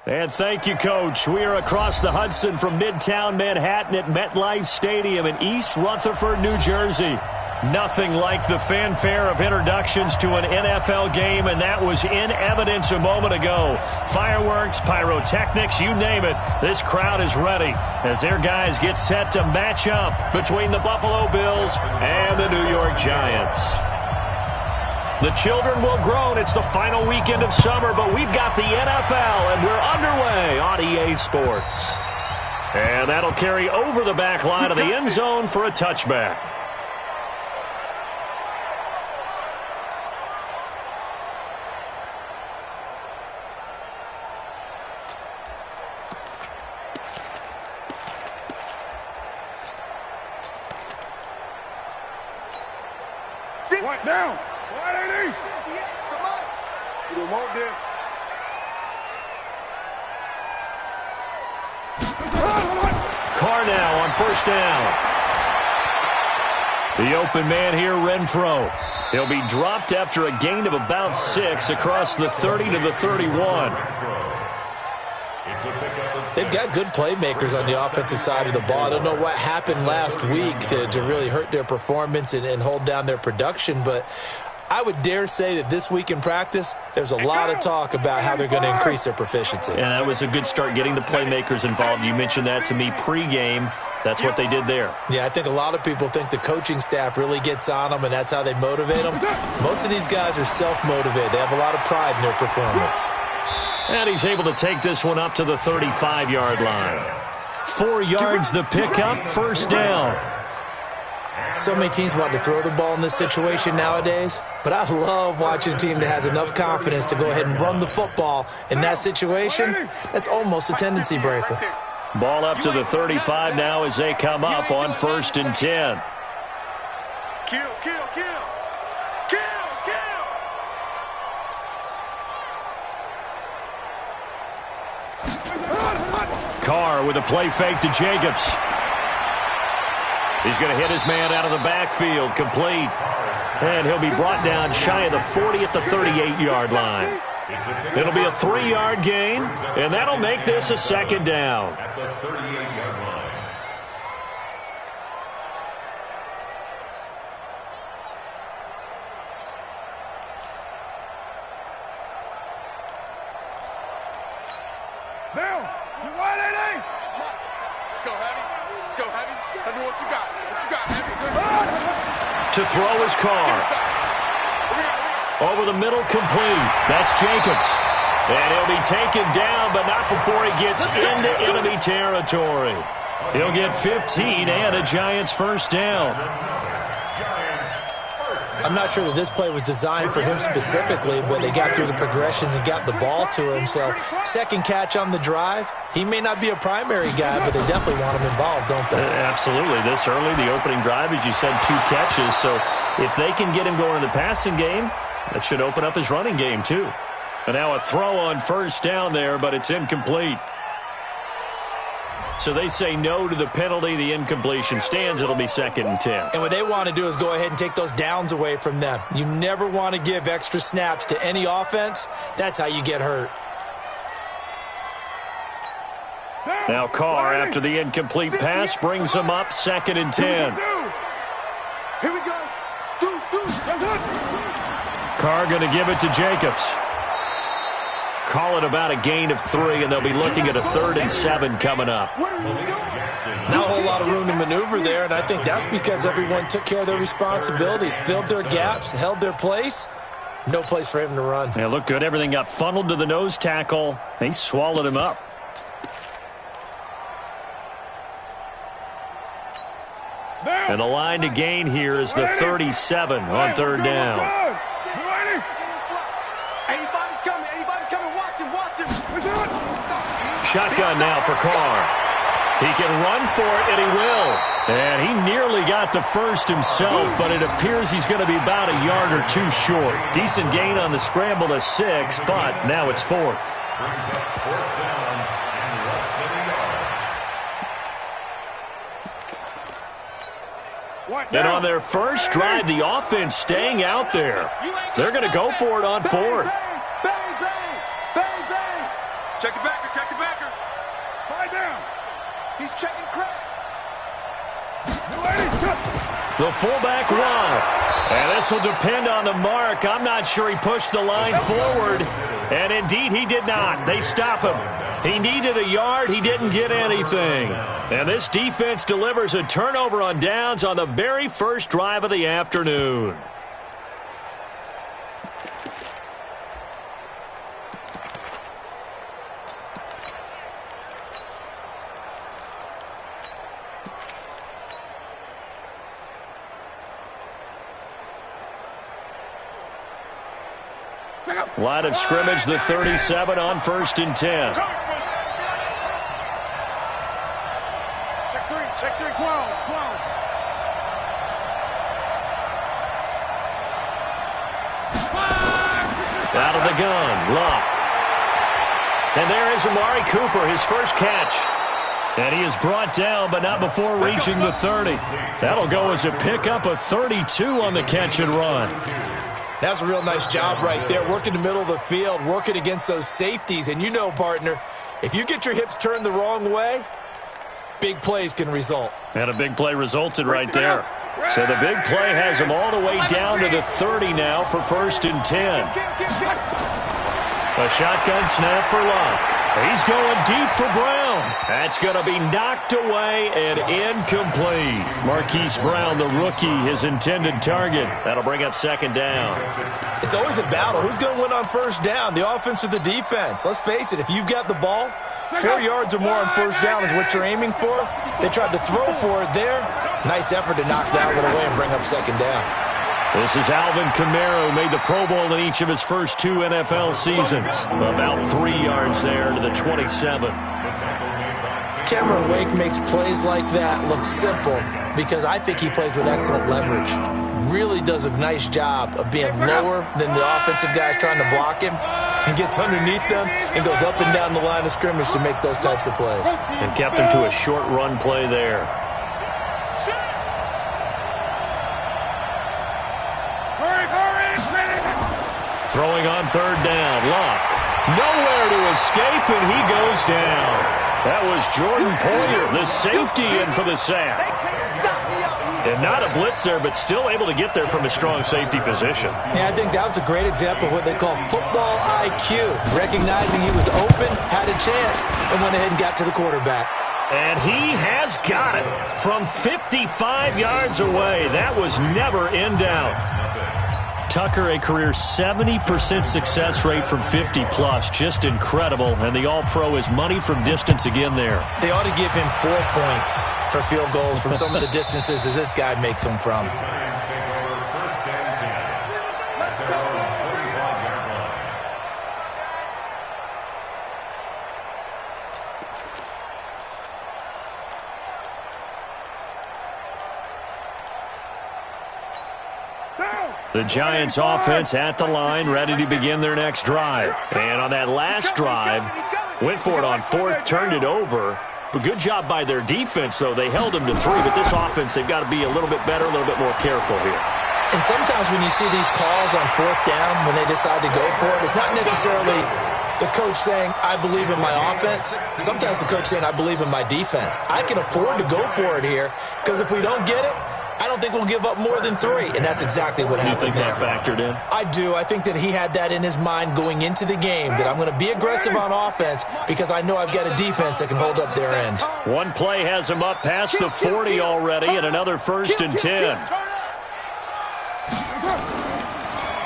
And thank you, Coach. We are across the Hudson from Midtown Manhattan at MetLife Stadium in East Rutherford, New Jersey. Nothing like the fanfare of introductions to an NFL game, and that was in evidence a moment ago. Fireworks, pyrotechnics, you name it. This crowd is ready as their guys get set to match up between the Buffalo Bills and the New York Giants. The children will groan. It's the final weekend of summer, but we've got the NFL, and we're underway on EA Sports. And that'll carry over the back line of the end zone for a touchback. Right down. 180. Come on. You don't want this. Carr now on first down. The open man here, Renfro. He'll be dropped after a gain of about 6 across the 30 to the 31. They've got good playmakers on the offensive side of the ball. I don't know what happened last week to really hurt their performance and hold down their production, but I would dare say that this week in practice, there's a lot of talk about how they're going to increase their proficiency. Yeah, that was a good start getting the playmakers involved. You mentioned that to me pregame. That's what they did there. Yeah, I think a lot of people think the coaching staff really gets on them, and that's how they motivate them. Most of these guys are self-motivated. They have a lot of pride in their performance. And he's able to take this one up to the 35-yard line. 4 yards the pickup, first down. So many teams want to throw the ball in this situation nowadays, but I love watching a team that has enough confidence to go ahead and run the football in that situation. That's almost a tendency breaker. Ball up to the 35 now as they come up on 1st and 10. Kill, kill, kill. Kill, kill. Carr with a play fake to Jacobs. He's going to hit his man out of the backfield, complete. And he'll be brought down shy of the 40 at the 38-yard line. It'll be a 3-yard gain, and that'll make this a second down. At the 38-yard line. Now, you 180. Let's go, Heavy. Let's go, Heavy. Let me what you got. What you got, Heavy? To throw his Carr. Over the middle, complete. That's Jacobs. And he'll be taken down, but not before he gets into enemy territory. He'll get 15 and a Giants first down. I'm not sure that this play was designed for him specifically, but they got through the progressions and got the ball to him. So second catch on the drive. He may not be a primary guy, but they definitely want him involved, don't they? Absolutely. This early, the opening drive, as you said, 2 catches. So if they can get him going in the passing game, that should open up his running game too. And now a throw on first down there, but it's incomplete. So they say no to the penalty. The incompletion stands. It'll be 2nd and 10. And what they want to do is go ahead and take those downs away from them. You never want to give extra snaps to any offense. That's how you get hurt. Now Carr, after the incomplete pass, brings him up 2nd and 10. Here we go. Carr going to give it to Jacobs. Call it about a gain of 3, and they'll be looking at a 3rd and 7 coming up. Not a whole lot of room to maneuver there, and I think that's because everyone took care of their responsibilities, filled their gaps, held their place. No place for him to run. Yeah, looked good. Everything got funneled to the nose tackle. He swallowed him up. And the line to gain here is the 37 on 3rd down. Shotgun now for Carr. He can run for it, and he will. And he nearly got the first himself, but it appears he's going to be about a yard or 2 short. Decent gain on the scramble to 6, but now it's 4th. And on their first drive, the offense staying out there. They're going to go for it on 4th. Check the backer, check the backer. Fight down. He's checking crack. The fullback won. And this will depend on the mark. I'm not sure he pushed the line forward. And indeed, he did not. They stop him. He needed a yard. He didn't get anything. And this defense delivers a turnover on downs on the very first drive of the afternoon. Line of scrimmage, the 37 on 1st and 10. Check three, 12. Out of the gun, Locke. And there is Amari Cooper, his first catch. And he is brought down, but not before reaching the 30. That'll go as a pickup of 32 on the catch and run. That's a real nice job right there, working the middle of the field, working against those safeties. And you know, partner, if you get your hips turned the wrong way, big plays can result. And a big play resulted right there. So the big play has him all the way down to the 30 now for 1st and 10. A shotgun snap for Locke. He's going deep for Brown. That's going to be knocked away and incomplete. Marquise Brown, the rookie, his intended target. That'll bring up 2nd down. It's always a battle. Who's going to win on 1st down, the offense or the defense? Let's face it, if you've got the ball, 4 yards or more on 1st down is what you're aiming for. They tried to throw for it there. Nice effort to knock that one away and bring up 2nd down. This is Alvin Kamara, who made the Pro Bowl in each of his first 2 NFL seasons. About 3 yards there to the 27. Cameron Wake makes plays like that look simple because I think he plays with excellent leverage. Really does a nice job of being lower than the offensive guys trying to block him and gets underneath them and goes up and down the line of scrimmage to make those types of plays. And kept him to a short run play there. Throwing on 3rd down, Locke. Nowhere to escape, and he goes down. That was Jordan Poyer, the safety, in for the sack. And not a blitz there, but still able to get there from a strong safety position. Yeah, I think that was a great example of what they call football IQ. Recognizing he was open, had a chance, and went ahead and got to the quarterback. And he has got it from 55 yards away. That was never in doubt. Tucker, a career 70% success rate from 50-plus. Just incredible. And the All-Pro is money from distance again there. They ought to give him 4 points for field goals from some of the distances that this guy makes them from. The Giants offense at the line, ready to begin their next drive. And on that last drive, went for it on 4th, turned it over. But good job by their defense, though. They held them to 3, but this offense, they've got to be a little bit better, a little bit more careful here. And sometimes when you see these calls on 4th down, when they decide to go for it, it's not necessarily the coach saying, I believe in my offense. Sometimes the coach saying, I believe in my defense. I can afford to go for it here, because if we don't get it, I don't think we'll give up more than 3, and that's exactly what happened there. You think that factored in? I do. I think that he had that in his mind going into the game, that I'm going to be aggressive on offense because I know I've got a defense that can hold up their end. One play has him up past the 40 already, and another 1st and 10.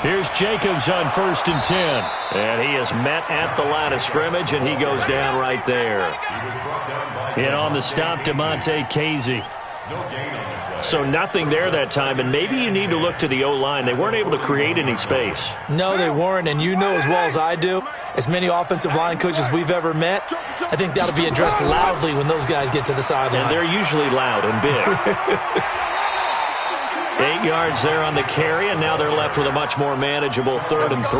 Here's Jacobs on 1st and 10. And he is met at the line of scrimmage, and he goes down right there. And on the stop, DeMonte Casey. So nothing there that time, and maybe you need to look to the O-line. They weren't able to create any space. No, they weren't, and you know as well as I do, as many offensive line coaches we've ever met, I think that'll be addressed loudly when those guys get to the sideline. And they're usually loud and big. 8 yards there on the carry, and now they're left with a much more manageable 3rd and 3.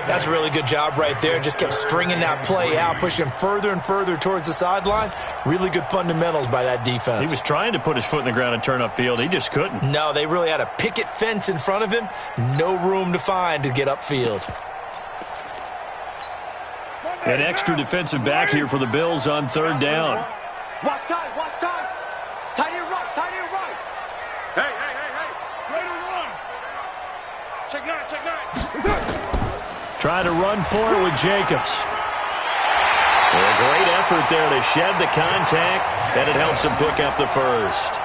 That's a really good job right there. Just kept stringing that play out, pushing him further and further towards the sideline. Really good fundamentals by that defense. He was trying to put his foot in the ground and turn upfield. He just couldn't. No, they really had a picket fence in front of him. No room to find to get upfield. An extra defensive back here for the Bills on third down. Watch time, watch time. Tight end right, tight end right. Hey. Ready to run. Check nine. Try to run for it with Jacobs. A great effort there to shed the contact, and it helps him pick up the first.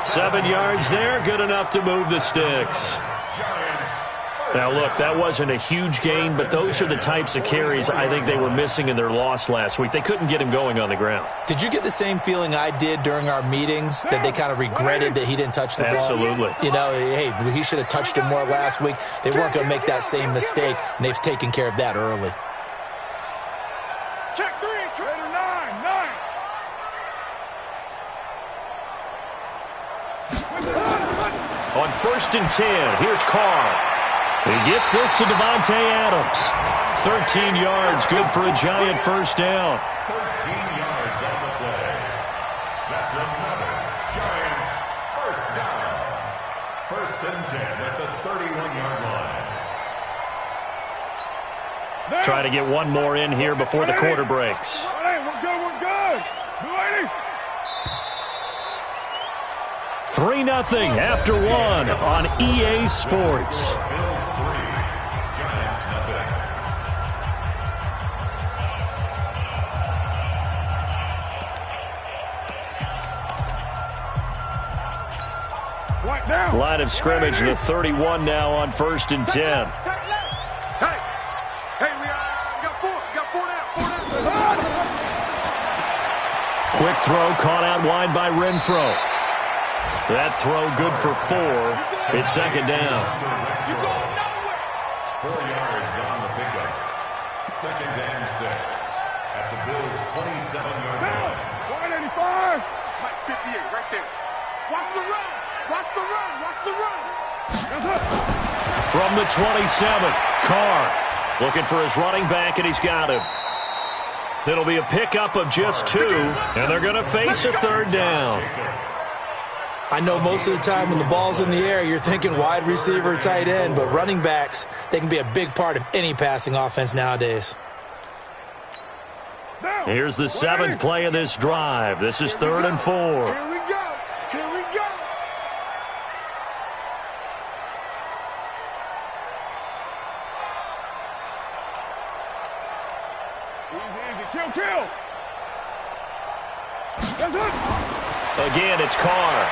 7 yards there, good enough to move the sticks. Now, look, that wasn't a huge gain, but those are the types of carries I think they were missing in their loss last week. They couldn't get him going on the ground. Did you get the same feeling I did during our meetings, that they kind of regretted that he didn't touch the ball? Absolutely. You know, hey, he should have touched it more last week. They weren't going to make that same mistake, and they've taken care of that early. Check 3, Trader 9. On 1st and 10, here's Carr. He gets this to Devontae Adams. 13 yards, good for a giant first down. 13 yards on the play. That's another Giants first down. 1st and 10 at the 31-yard line. Try to get one more in here before the quarter breaks. We're good. 3-0 after one on EA Sports. Bills 3, Giants nothing. Right down. Line of scrimmage, the 31 now on 1st and 10. Hey, we got four down. Quick throw caught out wide by Renfro. That throw good for 4. It's 2nd down. 4 yards on the pickup. 2nd and 6 at the Bills' 27-yard line. 185. Mike 58 right there. Watch the run. From the 27, Carr looking for his running back, and he's got him. It'll be a pickup of just 2, and they're going to face a 3rd down. I know most of the time when the ball's in the air, you're thinking wide receiver, tight end, but running backs, they can be a big part of any passing offense nowadays. Here's the 7th play of this drive. This is 3rd and 4. Here we go. Easy. Kill. That's it. Again, it's Carr.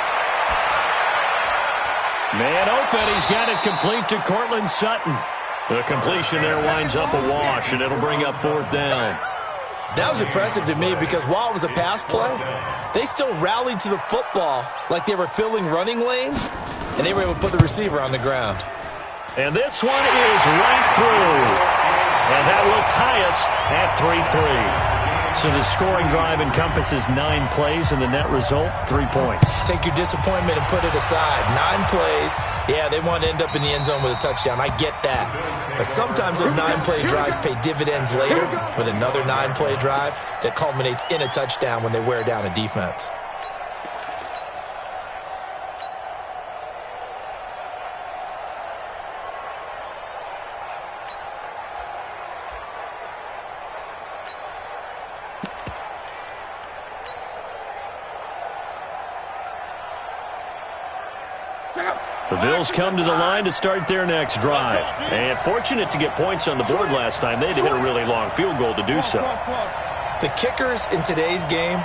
Man open, he's got it complete to Cortland Sutton. The completion there winds up a wash, and it'll bring up 4th down. That was impressive to me because while it was a pass play, they still rallied to the football like they were filling running lanes, and they were able to put the receiver on the ground. And this one is right through. And that will tie us at 3-3. So the scoring drive encompasses 9 plays, and the net result, 3 points. Take your disappointment and put it aside. 9 plays. Yeah, they want to end up in the end zone with a touchdown. I get that. But sometimes those 9-play drives pay dividends later with another 9-play drive that culminates in a touchdown when they wear down a defense. The Bills come to the line to start their next drive. And fortunate to get points on the board last time. They had to hit a really long field goal to do so. The kickers in today's game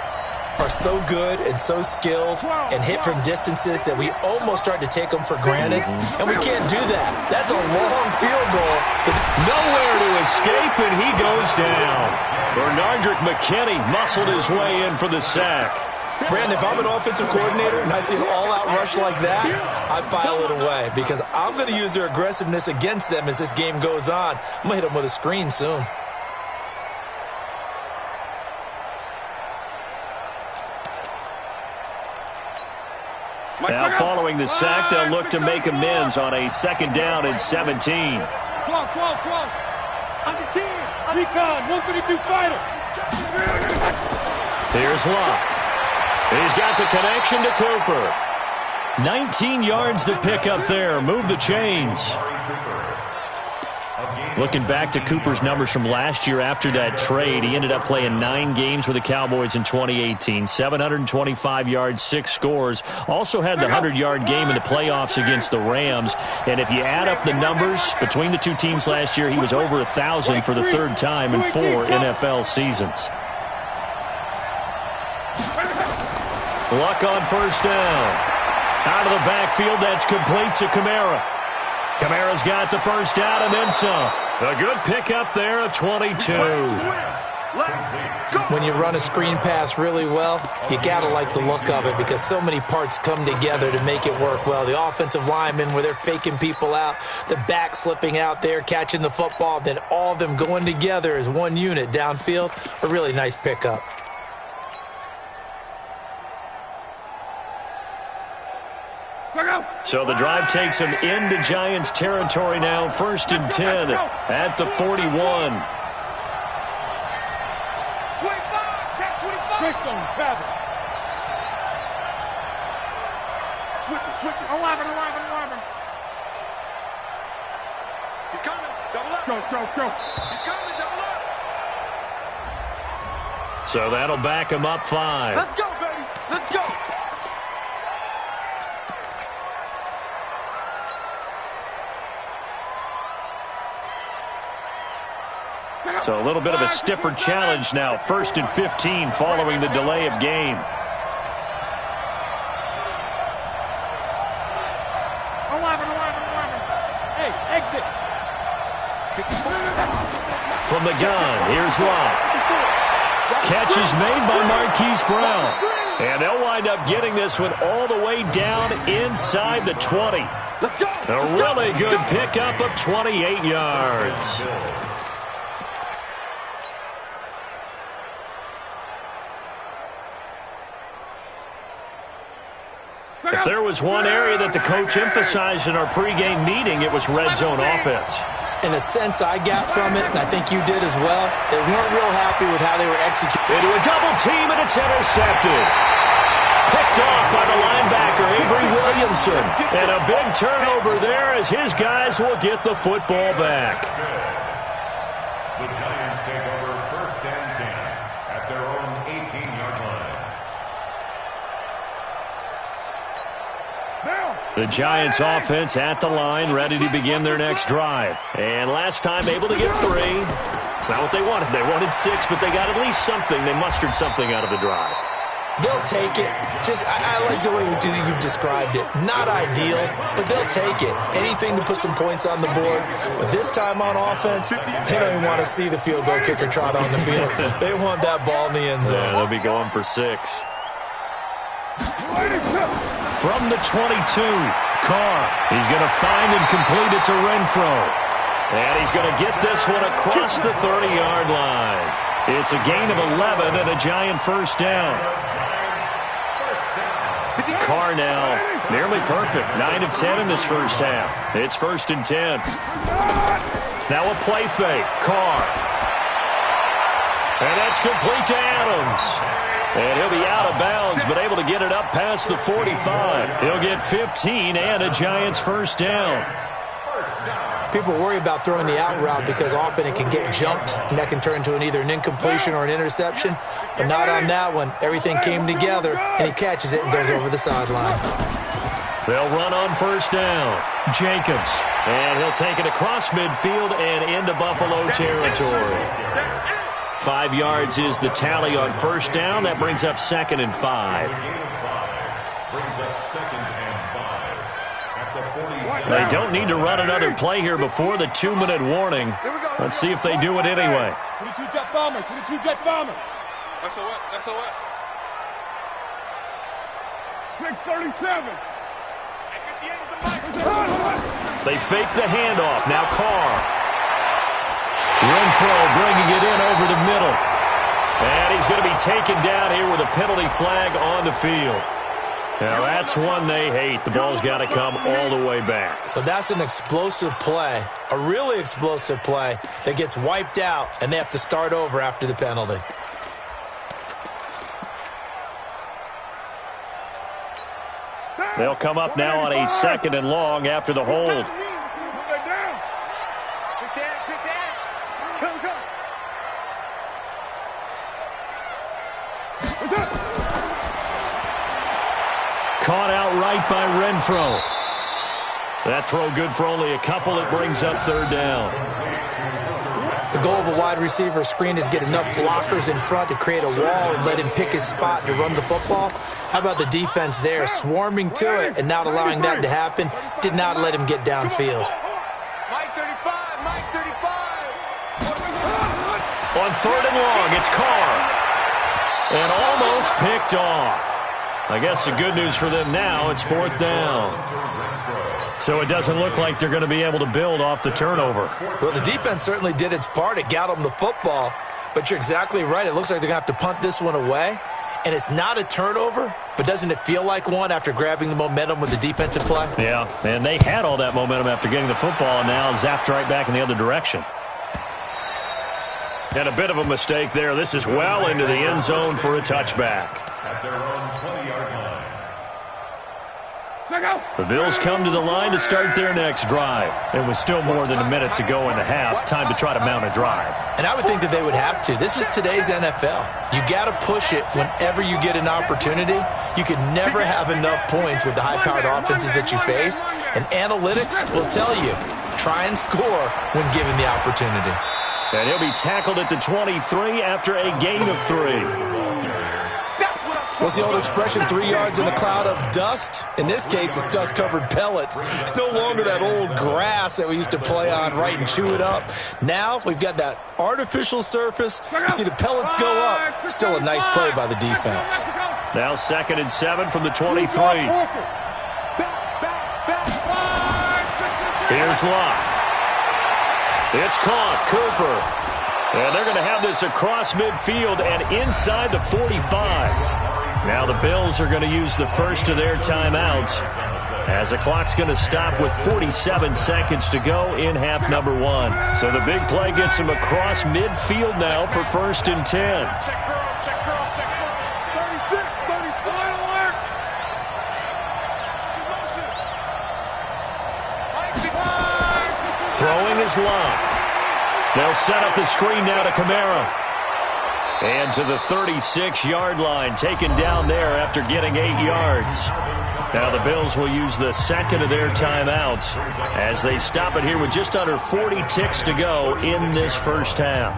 are so good and so skilled and hit from distances that we almost start to take them for granted. And we can't do that. That's a long field goal. Nowhere to escape, and he goes down. Bernardrick McKinney muscled his way in for the sack. Brandon, if I'm an offensive coordinator and I see an all-out rush like that, I file it away because I'm going to use their aggressiveness against them as this game goes on. I'm going to hit them with a screen soon. Now following the sack, they'll look to make amends on a 2nd down and 17. Come on. Under 10. Recon, 152 fighter. Here's Locke. He's got the connection to Cooper. 19 yards to pick up there. Move the chains. Looking back to Cooper's numbers from last year after that trade, he ended up playing 9 games with the Cowboys in 2018. 725 yards, 6 scores. Also had the 100-yard game in the playoffs against the Rams. And if you add up the numbers between the two teams last year, he was over 1,000 for the 3rd time in 4 NFL seasons. Luck on first down. Out of the backfield, that's complete to Kamara. Kamara's got the first down and then some. A good pickup there, a 22. When you run a screen pass really well, you got to like the look of it because so many parts come together to make it work well. The offensive linemen, where they're faking people out, the back slipping out there, catching the football, then all of them going together as one unit downfield, a really nice pickup. So the drive takes him into Giants territory now. 1st and 10 at the 41. 25, check 25. Crystal, travel. Switch it. 11. He's coming. Double up. Go. He's coming. Double up. So that'll back him up 5. Let's go, baby. Let's go. So a little bit of a stiffer challenge now. 1st and 15 following the delay of game. 11. Hey, exit. From the gun, here's Locke. Catch is made by Marquise Brown. And they'll wind up getting this one all the way down inside the 20. A really good pickup of 28 yards. If there was one area that the coach emphasized in our pregame meeting, it was red zone offense. In a sense I got from it, and I think you did as well, they weren't real happy with how they were executing. Into a double team, and it's intercepted. Picked off by the linebacker, Avery Williamson. And a big turnover there as his guys will get the football back. The Giants take over 1st and 10 at their own 18-yard line. The Giants offense at the line, ready to begin their next drive. And last time able to get 3. It's not what they wanted. They wanted 6, but they got at least something. They mustered something out of the drive. They'll take it. I like the way you described it. Not ideal, but they'll take it. Anything to put some points on the board. But this time on offense, they don't even want to see the field goal kicker trot on the field. They want that ball in the end zone. Yeah, they'll be going for 6. From the 22, Carr. He's going to find and complete it to Renfro. And he's going to get this one across the 30-yard line. It's a gain of 11 and a Giant first down. Carr now nearly perfect. 9 of 10 in this first half. It's 1st and 10. Now a play fake. Carr. And that's complete to Adams. And he'll be out of bounds, but able to get it up past the 45. He'll get 15 and a Giants first down. People worry about throwing the out route because often it can get jumped, and that can turn into either an incompletion or an interception. But not on that one. Everything came together, and he catches it and goes over the sideline. They'll run on first down. Jacobs. And he'll take it across midfield and into Buffalo territory. 5 yards is the tally on first down. That brings up 2nd and 5. They don't need to run another play here before the 2-minute warning. Let's see if they do it anyway. 22 jet bomber. SOS. 637. They fake the handoff. Now Carr. Renfro bringing it in over the middle. And he's going to be taken down here with a penalty flag on the field. Now that's one they hate. The ball's got to come all the way back. So that's an explosive play, a really explosive play that gets wiped out, and they have to start over after the penalty. They'll come up now on a 2nd and long after the hold. Caught outright by Renfro. That throw good for only a couple. It brings up third down. The goal of a wide receiver screen is get enough blockers in front to create a wall and let him pick his spot to run the football. How about the defense there, swarming to it and not allowing that to happen? Did not let him get downfield. Mike 35, Mike 35. On third and long, it's Carr. And almost picked off. I guess the good news for them now, it's fourth down. So it doesn't look like they're going to be able to build off the turnover. Well, the defense certainly did its part. It got them the football. But you're exactly right. It looks like they're going to have to punt this one away. And it's not a turnover, but doesn't it feel like one after grabbing the momentum with the defensive play? Yeah, and they had all that momentum after getting the football and now zapped right back in the other direction. And a bit of a mistake there. This is well into the end zone for a touchback. At their own 20-yard line. The Bills come to the line to start their next drive. And with still more than a minute to go in the half, time to try to mount a drive. And I would think that they would have to. This is today's NFL. You got to push it whenever you get an opportunity. You can never have enough points with the high-powered offenses that you face. And analytics will tell you, try and score when given the opportunity. And he'll be tackled at the 23 after a gain of 3. What's the old expression, 3 yards in a cloud of dust? In this case, it's dust-covered pellets. It's no longer that old grass that we used to play on, right, and chew it up. Now we've got that artificial surface. You see the pellets go up. Still a nice play by the defense. Now 2nd and 7 from the 23. Here's Locke. It's caught. Cooper. And they're going to have this across midfield and inside the 45. Now the Bills are going to use the first of their timeouts as the clock's going to stop with 47 seconds to go in half number 1. So the big play gets them across midfield now for 1st and 10. Check girls, check girls, check girls. 36, 36. Alert. Throwing is Locke. They'll set up the screen now to Kamara. And to the 36-yard line, taken down there after getting 8 yards. Now the Bills will use the second of their timeouts as they stop it here with just under 40 ticks to go in this first half.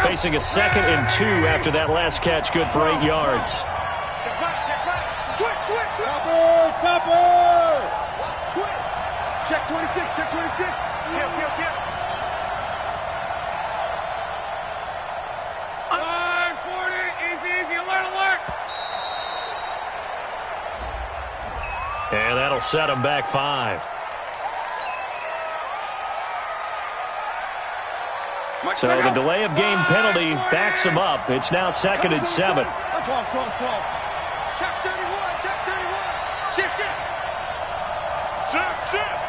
Facing a 2nd and 2 after that last catch, good for 8 yards. Check back. Switch. Topper. Watch twitch. Check 26, check 26. Kill. 40, easy, alert. And that'll set them back 5. So the delay of game penalty backs them up. It's now 2nd and 7. Check 31. Shift.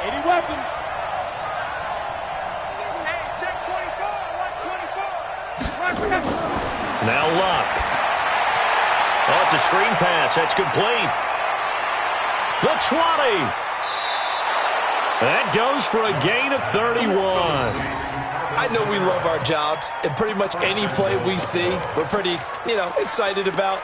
80 weapon. Hey, check 24. Watch 24. Now Locke. Oh, it's a screen pass. That's complete. The 20. That goes for a gain of 31. I know we love our jobs, and pretty much any play we see, we're pretty, excited about.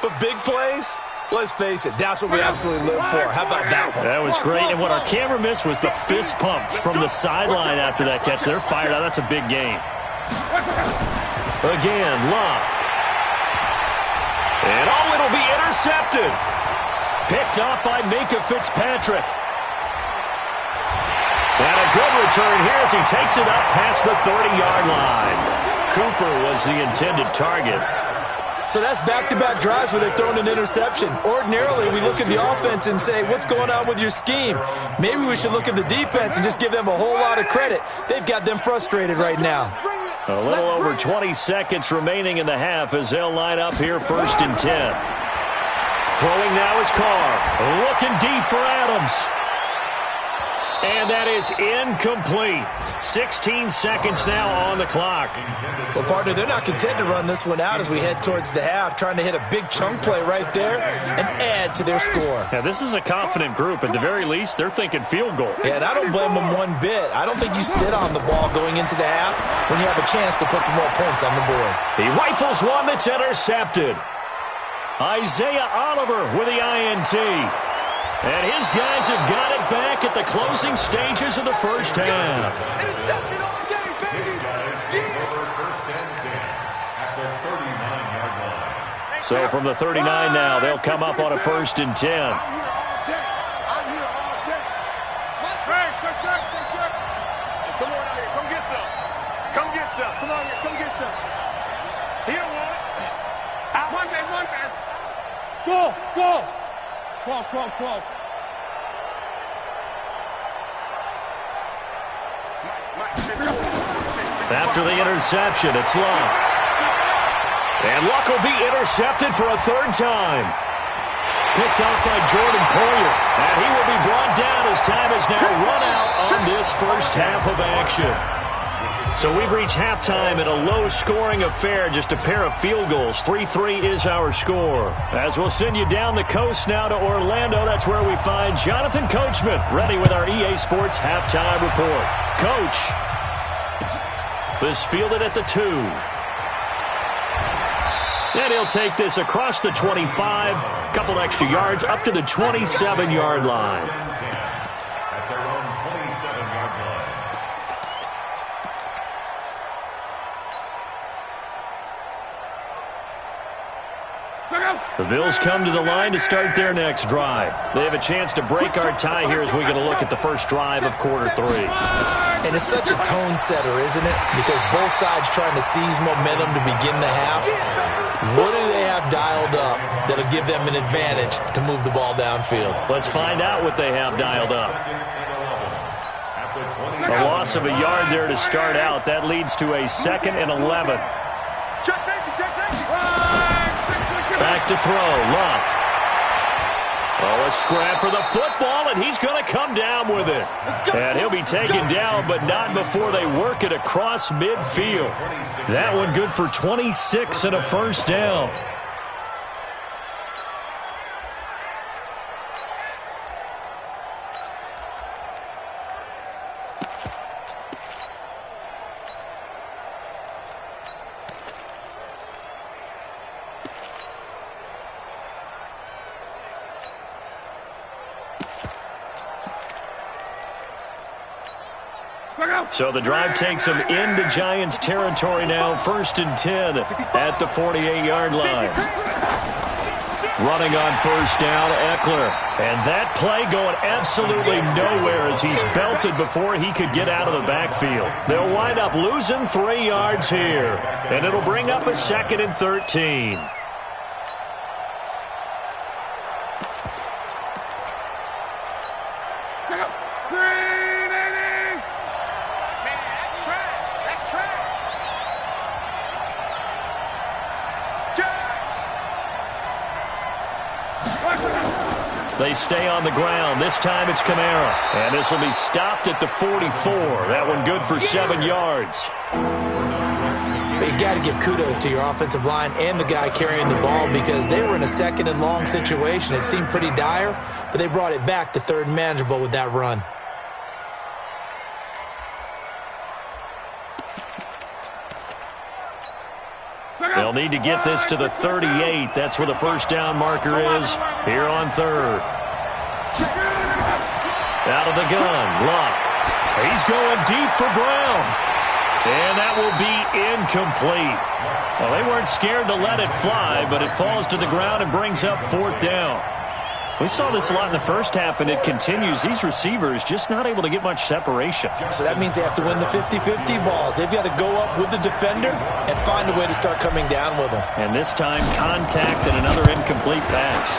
But big plays, let's face it, that's what we absolutely live for. How about that one? That was great, and what our camera missed was the fist pumps from the sideline after that catch. They're fired out. That's a big game. Again, Locke. And it'll be intercepted. Picked off by Minka Fitzpatrick. And a good return here as he takes it up past the 30-yard line. Cooper was the intended target. So that's back-to-back drives where they've thrown an interception. Ordinarily, we look at the offense and say, what's going on with your scheme? Maybe we should look at the defense and just give them a whole lot of credit. They've got them frustrated right now. A little over 20 seconds remaining in the half as they'll line up here 1st and 10. Throwing now is Carr. Looking deep for Adams. And that is incomplete. 16 seconds now on the clock. Well, partner, they're not content to run this one out as we head towards the half, trying to hit a big chunk play right there and add to their score. Yeah, this is a confident group. At the very least, they're thinking field goal. Yeah, and I don't blame them one bit. I don't think you sit on the ball going into the half when you have a chance to put some more points on the board. He rifles one that's intercepted. Isaiah Oliver with the INT. And his guys have got it back at the closing stages of the first half. Intercepted all day, baby. First and 10 at the 39-yard line. So from the 39 now, they'll come up on a first and 10. I'm here all day. I'm here all day. Hey, check. Hey, come on out here. Come get some. Come get some. Come on here. Come get some. He don't want it. Out. One man. Go. 12. After the interception, it's Luck. And Luck will be intercepted for a third time. Picked off by Jordan Poyer. And he will be brought down as time has now run out on this first half of action. So we've reached halftime in a low-scoring affair, just a pair of field goals. 3-3 is our score. As we'll send you down the coast now to Orlando, that's where we find Jonathan Coachman, ready with our EA Sports halftime report. Coach, this fielded at the 2. And he'll take this across the 25, couple extra yards, up to the 27-yard line. At their own 27-yard line. The Bills come to the line to start their next drive. They have a chance to break our tie here as we get a look at the first drive of quarter 3. And it's such a tone setter, isn't it? Because both sides trying to seize momentum to begin the half. What do they have dialed up that'll give them an advantage to move the ball downfield? Let's find out what they have dialed up. A loss of a yard there to start out. That leads to a 2nd and 11. Check safety. Back to throw, Luck. Oh, a scrap for the football, and he's going to come down with it. And he'll be taken down, but not before they work it across midfield. That one good for 26 and a first down. So the drive takes them into Giants territory now. 1st and 10 at the 48-yard line. Running on first down, Eckler. And that play going absolutely nowhere as he's belted before he could get out of the backfield. They'll wind up losing 3 yards here. And it'll bring up a 2nd and 13. They stay on the ground. This time it's Kamara. And this will be stopped at the 44. That one good for 7 yards. You got to give kudos to your offensive line and the guy carrying the ball because they were in a 2nd and long situation. It seemed pretty dire, but they brought it back to 3rd and manageable with that run. They'll need to get this to the 38. That's where the first down marker is here on 3rd. Out of the gun, Luck. He's going deep for Brown. And that will be incomplete. Well, they weren't scared to let it fly, but it falls to the ground and brings up 4th down. We saw this a lot in the first half, and it continues. These receivers just not able to get much separation. So that means they have to win the 50-50 balls. They've got to go up with the defender and find a way to start coming down with them. And this time, contact and another incomplete pass.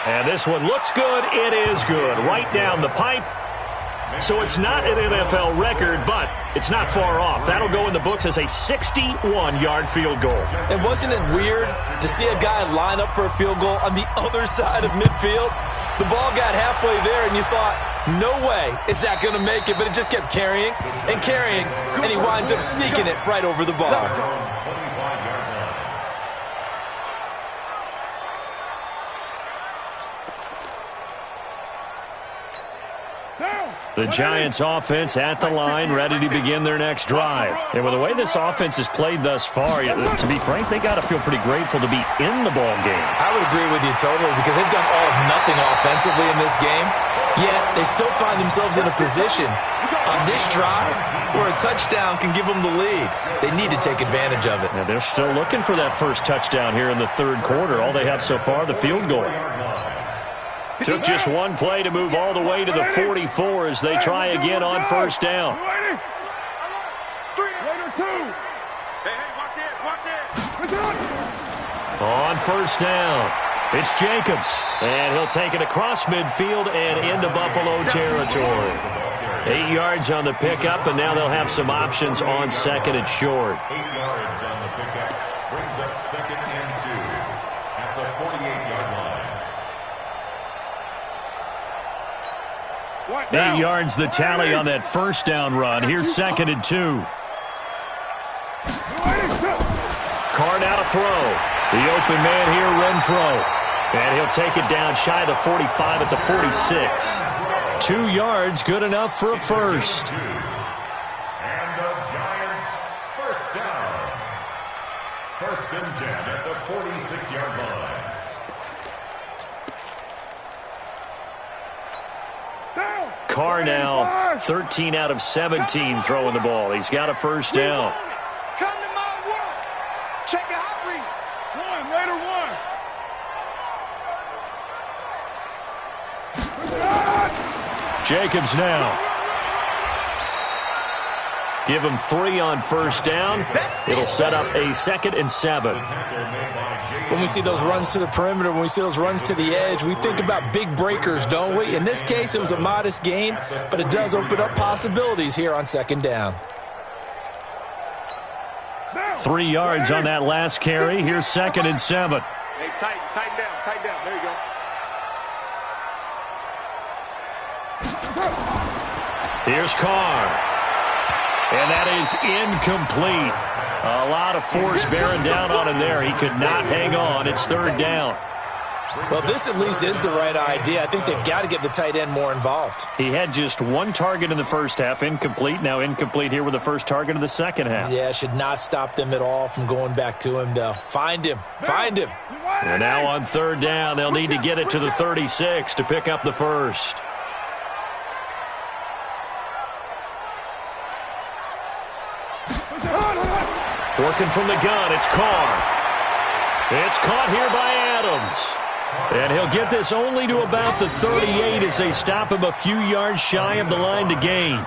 And this one looks good. It is good. Right down the pipe. So it's not an NFL record, but it's not far off. That'll go in the books as a 61-yard field goal. And wasn't it weird to see a guy line up for a field goal on the other side of midfield? The ball got halfway there, and you thought, No way is that going to make it, but it just kept carrying and carrying, and he winds up sneaking it right over the bar. The Giants offense at the line, ready to begin their next drive. And with the way this offense has played thus far, to be frank, they got to feel pretty grateful to be in the ball game. I would agree with you totally, because they've done all of nothing offensively in this game, yet they still find themselves in a position on this drive where a touchdown can give them the lead. They need to take advantage of it. And they're still looking for that first touchdown here in the third quarter. All they have so far, the field goal. Took just one play to move all the way to the 44 as they try again on first down. On first down, it's Jacobs, and he'll take it across midfield and into Buffalo territory. 8 yards on the pickup, and now they'll have some options on second and short. 8 yards on the pickup brings up second and 2 at the 48-yard line. 8 yards the tally on that first down run. Here's second and 2. Carr now to throw. The open man here, Renfro. And he'll take it down shy of the 45 at the 46. 2 yards, good enough for a first. And the Giants first down. First and 10 at the 46-yard line. Carr now 13 out of 17 throwing the ball. He's got a first down. Come to my work. Check the hot read. One, Jacobs now. Give him 3 on first down. It'll set up a second and 7. When we see those runs to the perimeter, when we see those runs to the edge, we think about big breakers, don't we? In this case, it was a modest gain, but it does open up possibilities here on second down. 3 yards on that last carry. Here's second and 7. Hey, tighten down. There you go. Here's Carr. And that is incomplete. A lot of force bearing down on him there. He could not hang on. It's third down. Well, this at least is the right idea. I think they've got to get the tight end more involved. He had just 1 target in the first half, incomplete. Now incomplete here with the first target of the second half. Yeah, should not stop them at all from going back to him, though. Find him. And now on third down, they'll need to get it to the 36 to pick up the first. Working from the gun, it's Carr. It's caught here by Adams. And he'll get this only to about the 38 as they stop him a few yards shy of the line to gain.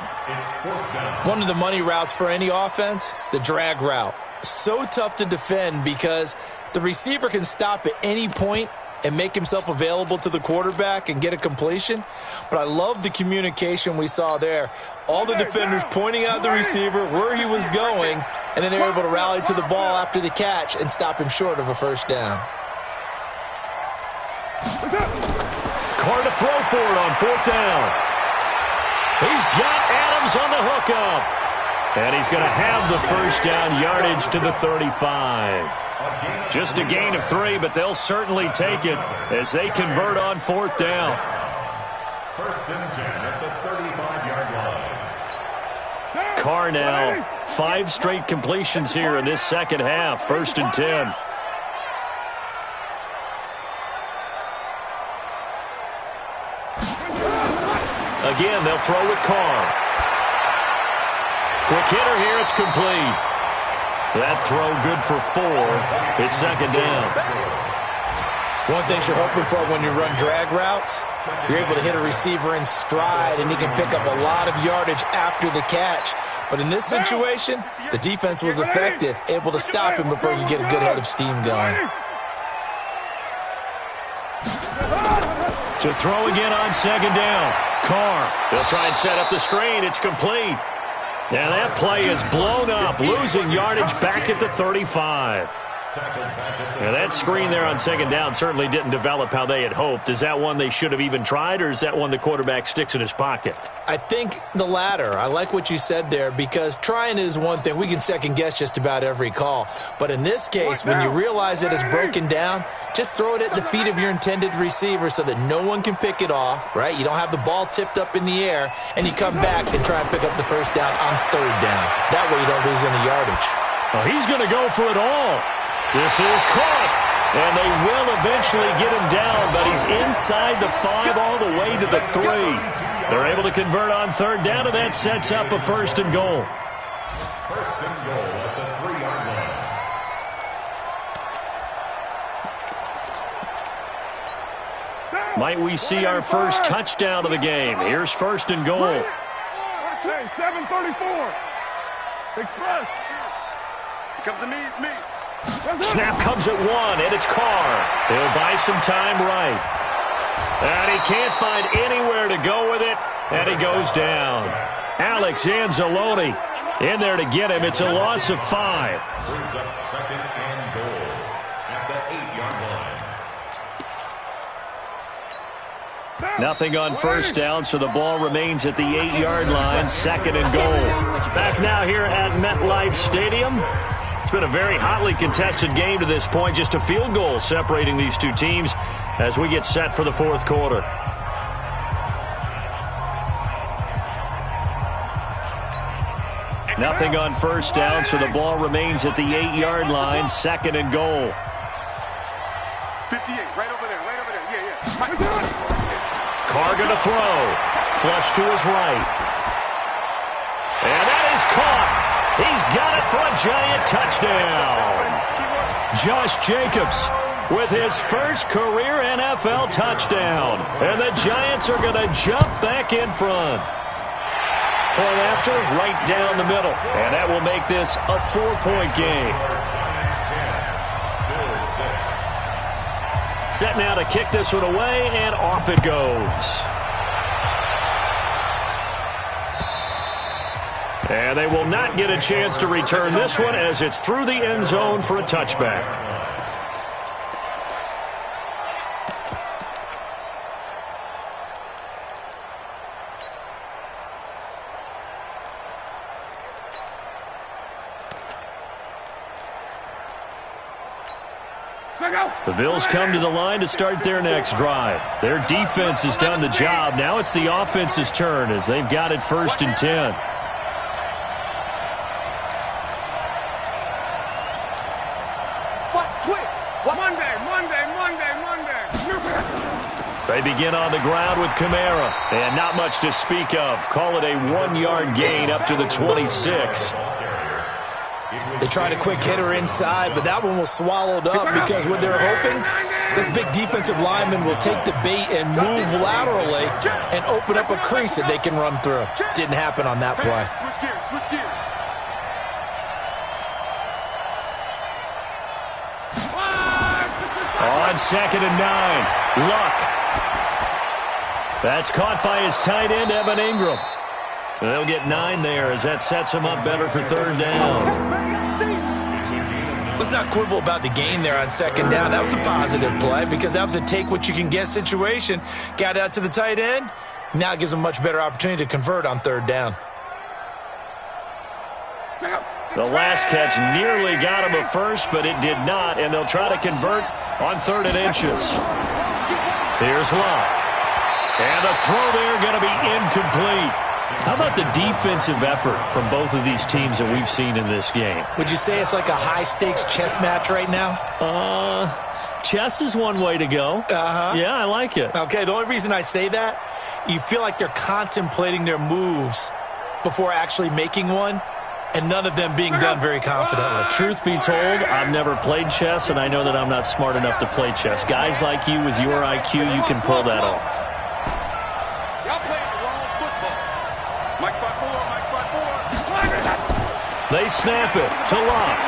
One of the money routes for any offense, the drag route. So tough to defend because the receiver can stop at any point and make himself available to the quarterback and get a completion. But I love the communication we saw there. All the defenders pointing out the receiver, where he was going, and then they're able to rally to the ball after the catch and stop him short of a first down. Carr to throw for it on fourth down. He's got Adams on the hookup. And he's going to have the first down, yardage to the 35. Just a gain of 3, but they'll certainly take it as they convert on fourth down. First and 10 at the 35-yard line. Carr now 5 straight completions here in this second half. First and 10. Again, they'll throw with Carr. Quick hitter here, it's complete. That throw good for 4. It's second down. One thing you're hoping for when you run drag routes, you're able to hit a receiver in stride, and he can pick up a lot of yardage after the catch. But in this situation, the defense was effective, able to stop him before you get a good head of steam going. To throw again on second down. Carr, they'll try and set up the screen. It's complete. And that play is blown up, losing yardage back at the 35. Now that screen there on second down certainly didn't develop how they had hoped. Is that one they should have even tried, or is that one the quarterback sticks in his pocket? I think the latter. I like what you said there, because trying it is one thing. We can second-guess just about every call. But in this case, when you realize that it's broken down, just throw it at the feet of your intended receiver so that no one can pick it off, right? You don't have the ball tipped up in the air, and you come back and try and pick up the first down on third down. That way you don't lose any yardage. Well, he's going to go for it all. This is caught, and they will eventually get him down, but he's inside the 5 all the way to the 3. They're able to convert on third down, and that sets up a first and goal. First and goal at the 3-yard line. Might we see our first touchdown of the game? Here's first and goal. Hey, 734. Express. Comes to me, it's me. Snap comes at 1, and it's Carr. He'll buy some time right. And he can't find anywhere to go with it, and he goes down. Alex Anzalone in there to get him. It's a loss of 5. Brings up second and goal at the 8-yard line. Nothing on first down, so the ball remains at the 8-yard line, second and goal. Back now here at MetLife Stadium. It's been a very hotly contested game to this point. Just a field goal separating these two teams as we get set for the fourth quarter. Nothing on first down, so the ball remains at the 8-yard line, second and goal. 58, right over there, yeah. Carr going to throw. Flush to his right. And that is caught. He's got it for a giant touchdown. Josh Jacobs with his first career NFL touchdown. And the Giants are going to jump back in front. Point after, right down the middle. And that will make this a 4-point game. Set now to kick this one away, and off it goes. And they will not get a chance to return this one as it's through the end zone for a touchback. The Bills come to the line to start their next drive. Their defense has done the job. Now it's the offense's turn as they've got it 1st and 10. They begin on the ground with Kamara, and not much to speak of. Call it a 1-yard gain up to the 26. They tried a quick hitter inside, but that one was swallowed up because what they're hoping, this big defensive lineman will take the bait and move laterally and open up a crease that they can run through. Didn't happen on that play. Switch gears. On 2nd and 9, Luck. That's caught by his tight end, Evan Ingram. They'll get 9 there as that sets him up better for third down. Let's not quibble about the gain there on second down. That was a positive play because that was a take-what-you-can-get situation. Got out to the tight end. Now it gives them a much better opportunity to convert on third down. The last catch nearly got him a first, but it did not, and they'll try to convert on 3rd and inches. Here's Luck. And the throw there going to be incomplete. How about the defensive effort from both of these teams that we've seen in this game? Would you say it's like a high-stakes chess match right now? Chess is one way to go. Yeah, I like it. Okay, the only reason I say that, you feel like they're contemplating their moves before actually making one, and none of them being done very confidently. Truth be told, I've never played chess, and I know that I'm not smart enough to play chess. Guys like you with your IQ, you can pull that off. Y'all playing the wrong football. Mike 5-4. They snap it to Luck.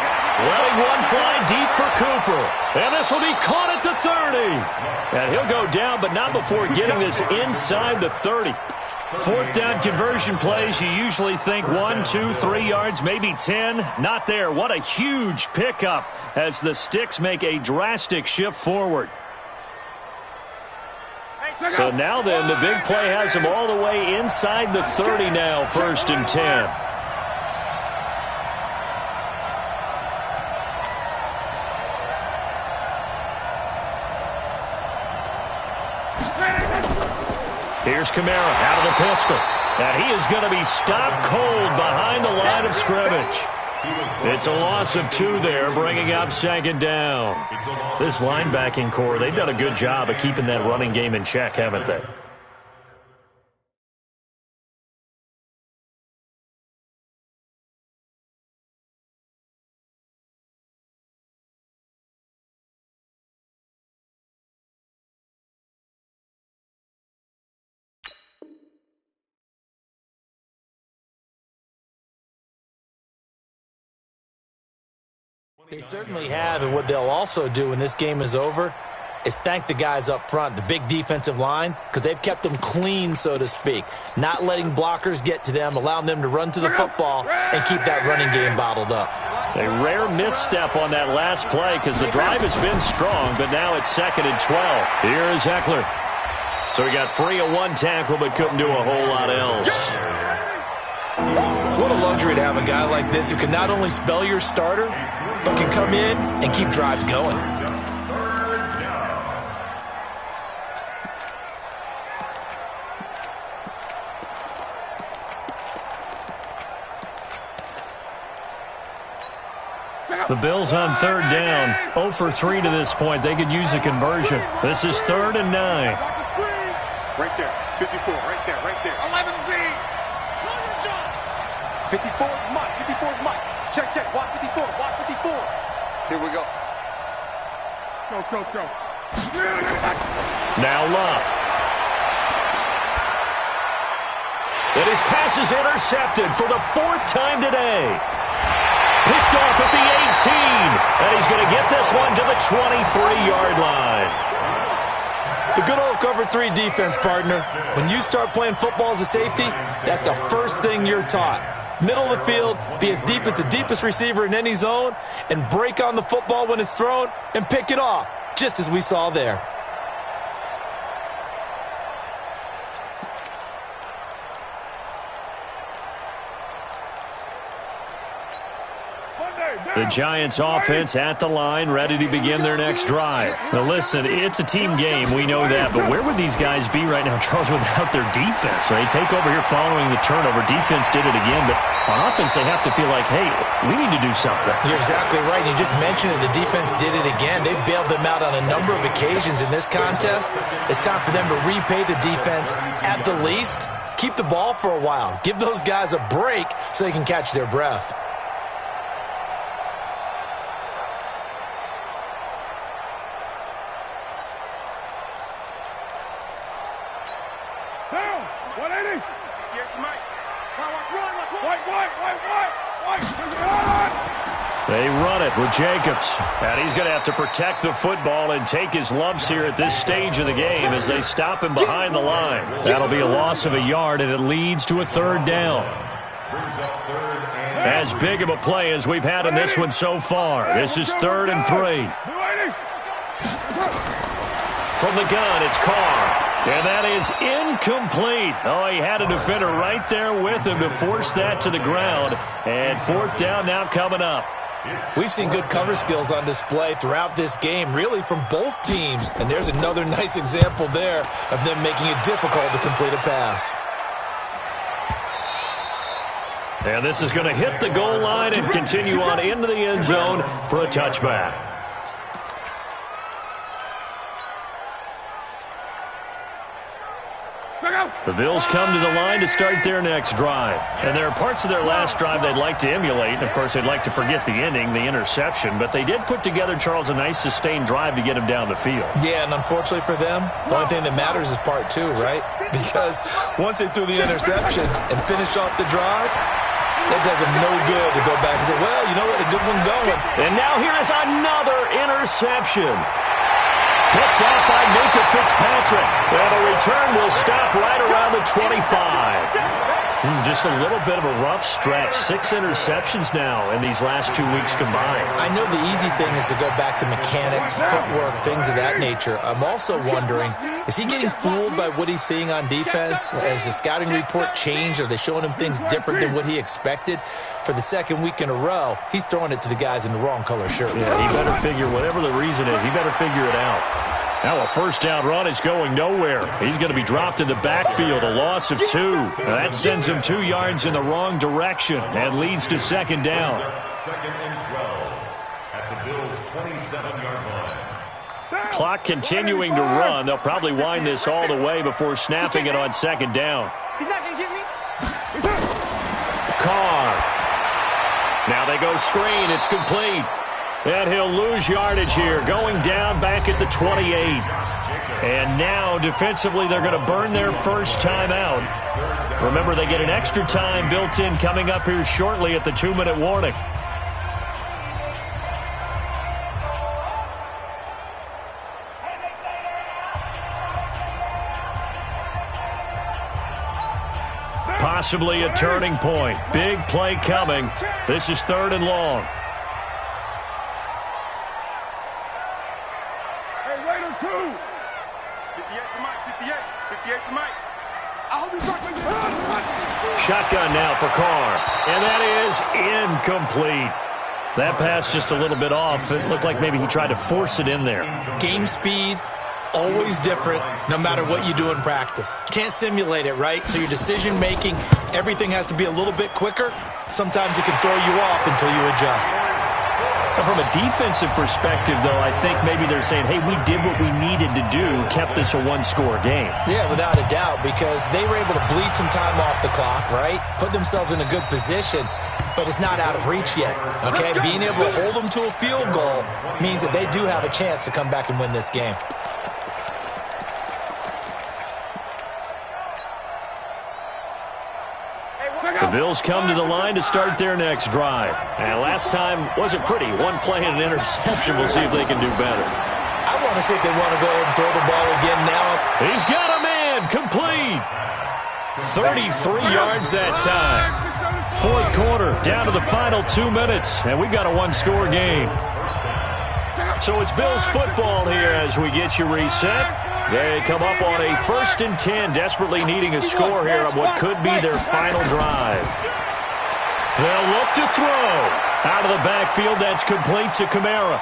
Letting one fly deep for Cooper. And this will be caught at the 30. And he'll go down, but not before getting this inside the 30. Fourth down conversion plays, you usually think 1, 2, 3 yards, maybe 10. Not there. What a huge pickup as the Sticks make a drastic shift forward. So now then, the big play has them all the way inside the 30 now, 1st and 10. Here's Kamara out of the pistol. And he is going to be stopped cold behind the line of scrimmage. It's a loss of 2 there, bringing up 2nd down. This linebacking core, they've done a good job of keeping that running game in check, haven't they? They certainly have, and what they'll also do when this game is over is thank the guys up front, the big defensive line, because they've kept them clean, so to speak, not letting blockers get to them, allowing them to run to the football and keep that running game bottled up. A rare misstep on that last play because the drive has been strong, but now it's 2nd and 12. Here is Eckler. So he got free of 1 tackle but couldn't do a whole lot else. What a luxury to have a guy like this who can not only spell your starter, but can come in and keep drives going. The Bills on 3rd down, 0 for 3 to this point. They could use a conversion. This is 3rd and 9. Right there, 54, right there, right there. 11B. 54 is Mike, 54 is Mike. Check, check, watch 54, watch 54. Here we go. Go. Now Love. And his pass is intercepted for the 4th time today. Picked off at the 18. And he's going to get this one to the 23-yard line. The good old cover 3 defense, partner. When you start playing football as a safety, that's the first thing you're taught. Middle of the field, be as deep as the deepest receiver in any zone, and break on the football when it's thrown and pick it off, just as we saw there. The Giants offense at the line, ready to begin their next drive. Now listen, it's a team game, we know that, but where would these guys be right now, Charles, without their defense? They take over here following the turnover. Defense did it again, but on offense they have to feel like, hey, we need to do something. You're exactly right. You just mentioned it. The defense did it again. They bailed them out on a number of occasions in this contest. It's time for them to repay the defense at the least. Keep the ball for a while. Give those guys a break so they can catch their breath. They run it with Jacobs. And he's going to have to protect the football and take his lumps here at this stage of the game as they stop him behind the line. That'll be a loss of a yard, and it leads to a 3rd down. As big of a play as we've had in this one so far. This is 3rd and 3. From the gun, it's Carr. And that is incomplete. Oh, he had a defender right there with him to force that to the ground. And 4th down now coming up. We've seen good cover skills on display throughout this game, really from both teams. And there's another nice example there of them making it difficult to complete a pass. And this is going to hit the goal line and continue on into the end zone for a touchback. The Bills come to the line to start their next drive. And there are parts of their last drive they'd like to emulate. And, of course, they'd like to forget the ending, the interception. But they did put together, Charles, a nice sustained drive to get him down the field. Yeah, and unfortunately for them, the only thing that matters is part 2, right? Because once they threw the interception and finished off the drive, that does them no good to go back and say, well, you know what, a good one going. And now here is another interception. Picked off by Minka Fitzpatrick. And a return will stop right around the 25. Just a little bit of a rough stretch. 6 interceptions now in these last 2 weeks combined. I know the easy thing is to go back to mechanics, footwork, things of that nature. I'm also wondering, is he getting fooled by what he's seeing on defense? Has the scouting report changed? Are they showing him things different than what he expected? For the second week in a row, he's throwing it to the guys in the wrong color shirt. Yeah, he better figure, whatever the reason is, he better figure it out. Now a first down run is going nowhere. He's going to be dropped in the backfield, a loss of 2. That sends him 2 yards in the wrong direction and leads to second down. Second and 12 at the Bills' 27-yard line. Clock continuing to run. They'll probably wind this all the way before snapping it on second down. He's not going to get me. Carr. Now they go screen. It's complete. And he'll lose yardage here, going down back at the 28. And now, defensively, they're going to burn their first time out. Remember, they get an extra time built in coming up here shortly at the 2-minute warning. Possibly a turning point. Big play coming. This is 3rd and long. Shotgun now for Carr. And that is incomplete. That pass just a little bit off. It looked like maybe he tried to force it in there. Game speed, always different, no matter what you do in practice. Can't simulate it, right? So your decision-making, everything has to be a little bit quicker. Sometimes it can throw you off until you adjust. From a defensive perspective, though, I think maybe they're saying, hey, we did what we needed to do, kept this a one-score game. Yeah, without a doubt, because they were able to bleed some time off the clock, right? Put themselves in a good position, but it's not out of reach yet, okay? Being able to hold them to a field goal means that they do have a chance to come back and win this game. The Bills come to the line to start their next drive. And last time wasn't pretty. One play and an interception. We'll see if they can do better. I want to see if they want to go ahead and throw the ball again now. He's got a man. Complete. 33 yards that time. 4th quarter, down to the final 2 minutes. And we've got a one-score game. So it's Bills football here as we get you reset. They come up on a 1st and 10, desperately needing a score here on what could be their final drive. They'll look to throw. Out of the backfield, that's complete to Kamara.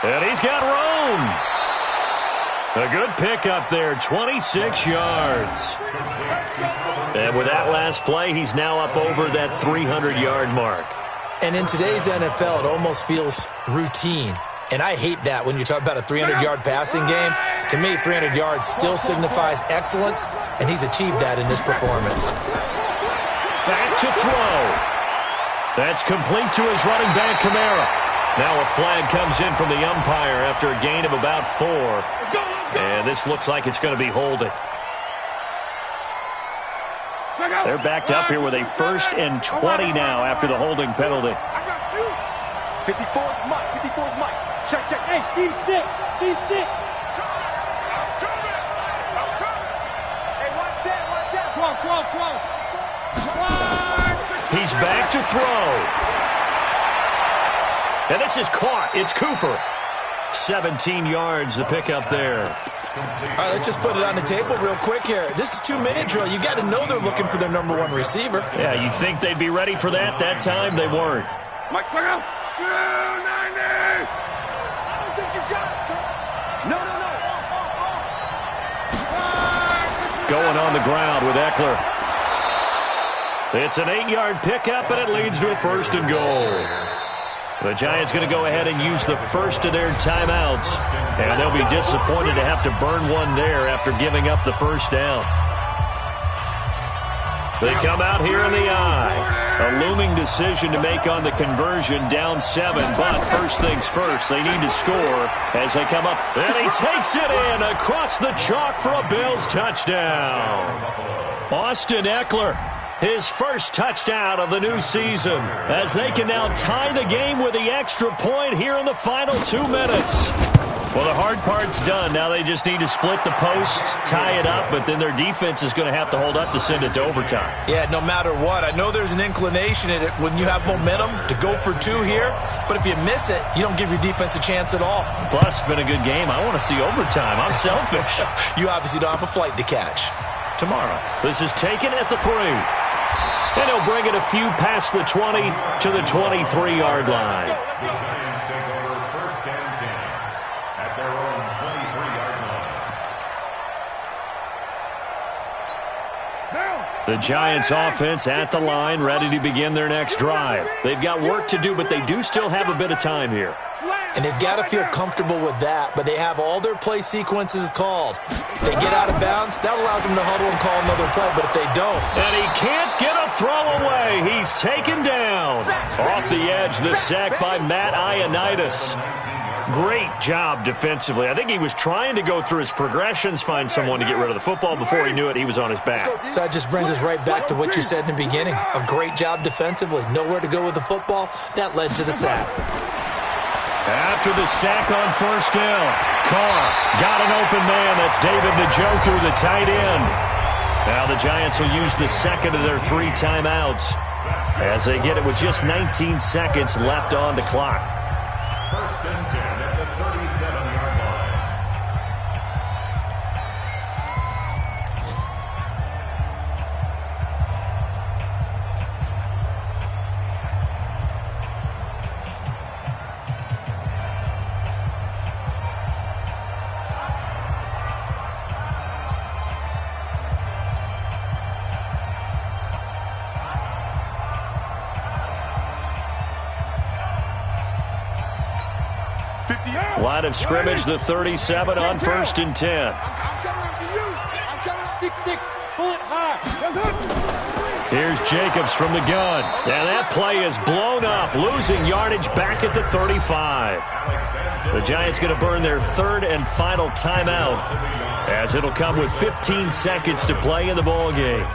And he's got room. A good pickup there, 26 yards. And with that last play, he's now up over that 300-yard mark. And in today's NFL, it almost feels routine. And I hate that when you talk about a 300-yard passing game. To me, 300 yards still signifies excellence, and he's achieved that in this performance. Back to throw. That's complete to his running back, Kamara. Now a flag comes in from the umpire after a gain of about 4. And this looks like it's going to be holding. They're backed up here with a 1st and 20 now after the holding penalty. 54's Mike. 54's Mike. Check. Hey, Steve 6. Steve 6. I'm coming. Hey, watch that. 12. He's back to throw. And this is caught. It's Cooper. 17 yards, the pickup there. All right, let's just put it on the table real quick here. This is 2-minute drill. You got to know they're looking for their number 1 receiver. Yeah, you think they'd be ready for that? That time they weren't. Mike, plug out. 290. I don't think you got it, sir. No. Going on the ground with Eckler. It's an 8-yard pickup, and it leads to a 1st and goal. The Giants going to go ahead and use the first of their timeouts, and they'll be disappointed to have to burn one there after giving up the first down. They come out here in the eye. A looming decision to make on the conversion, down 7, but first things first, they need to score as they come up. And he takes it in across the chalk for a Bills touchdown. Austin Eckler, his first touchdown of the new season, as they can now tie the game with the extra point here in the final 2 minutes. Well, the hard part's done. Now they just need to split the post, tie it up, but then their defense is going to have to hold up to send it to overtime. Yeah, no matter what. I know there's an inclination in it when you have momentum to go for two here, but if you miss it, you don't give your defense a chance at all. Plus, it's been a good game. I want to see overtime. I'm selfish. You obviously don't have a flight to catch. Tomorrow, this is taken at the 3. And he'll bring it a few past the 20 to the 23-yard line. The Giants take over 1st and 10 at their own 23-yard line. The Giants offense at the line, ready to begin their next drive. They've got work to do, but they do still have a bit of time here. And they've got to feel comfortable with that, but they have all their play sequences called. If they get out of bounds, that allows them to huddle and call another play, but if they don't... And he can't get a throw away. He's taken down. Off the edge, the sack by Matt Ioannidis. Great job defensively. I think he was trying to go through his progressions, find someone to get rid of the football. Before he knew it, he was on his back. So that just brings us right back to what you said in the beginning. A great job defensively. Nowhere to go with the football. That led to the sack. After the sack on 1st down, Carr got an open man. That's David Njoku, the tight end. Now the Giants will use the second of their 3 timeouts as they get it with just 19 seconds left on the clock. 1st and 10 at the 37-yard line. Line of scrimmage, the 37 on 1st and 10. I'm coming up to you. I'm coming 6'6", pull it high. Here's Jacobs from the gun. And that play is blown up, losing yardage back at the 35. The Giants going to burn their 3rd and final timeout as it'll come with 15 seconds to play in the ball game.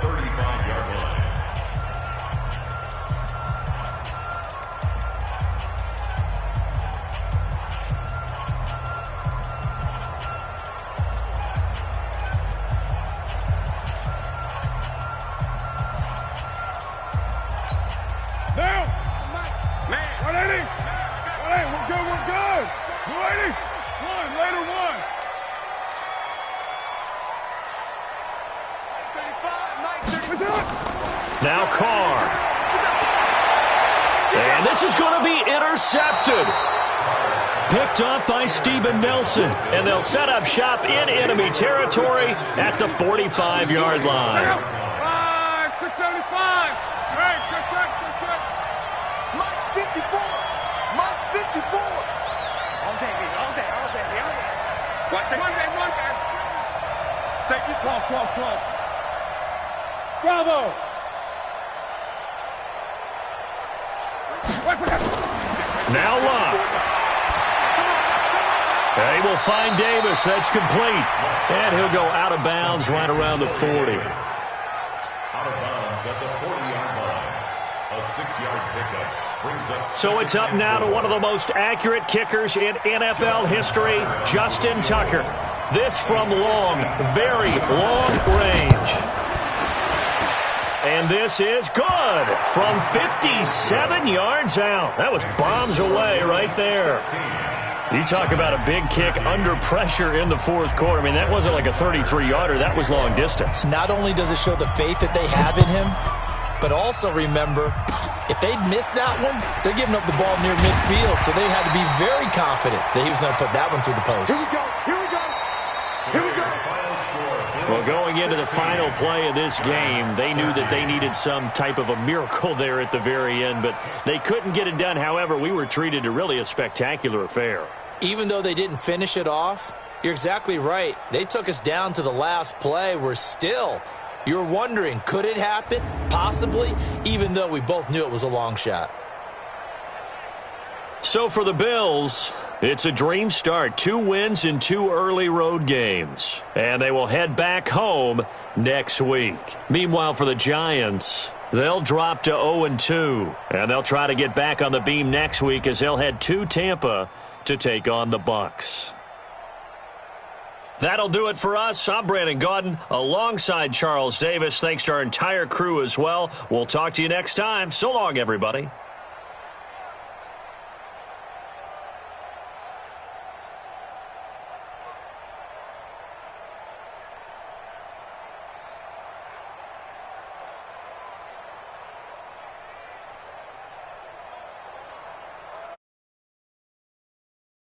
Now Carr. And this is going to be intercepted. Picked up by Steven Nelson. And they'll set up shop in enemy territory at the 45-yard line. 675. Hey, check. Mike 54. Mike 54. All day. Watch it. One day. Safety's close. Bravo. Now Love. They will find Davis. That's complete. And he'll go out of bounds right around the 40. Out of bounds at the 40-yard line. A 6-yard pickup brings up... So it's up now to one of the most accurate kickers in NFL history, Justin Tucker. This from long, very long range. And this is good from 57 yards out. That was bombs away right there. You talk about a big kick under pressure in the 4th quarter. I mean, that wasn't like a 33-yarder. That was long distance. Not only does it show the faith that they have in him, but also remember, if they'd missed that one, they're giving up the ball near midfield. So they had to be very confident that he was going to put that one through the post. Here we go. Well, going into the final play of this game, they knew that they needed some type of a miracle there at the very end, but they couldn't get it done. However, we were treated to really a spectacular affair. Even though they didn't finish it off, you're exactly right. They took us down to the last play. We're still, you're wondering, could it happen? Possibly, even though we both knew it was a long shot. So for the Bills, it's a dream start. 2 wins in 2 early road games. And they will head back home next week. Meanwhile, for the Giants, they'll drop to 0-2. And they'll try to get back on the beam next week as they'll head to Tampa to take on the Bucs. That'll do it for us. I'm Brandon Gaudin alongside Charles Davis. Thanks to our entire crew as well. We'll talk to you next time. So long, everybody.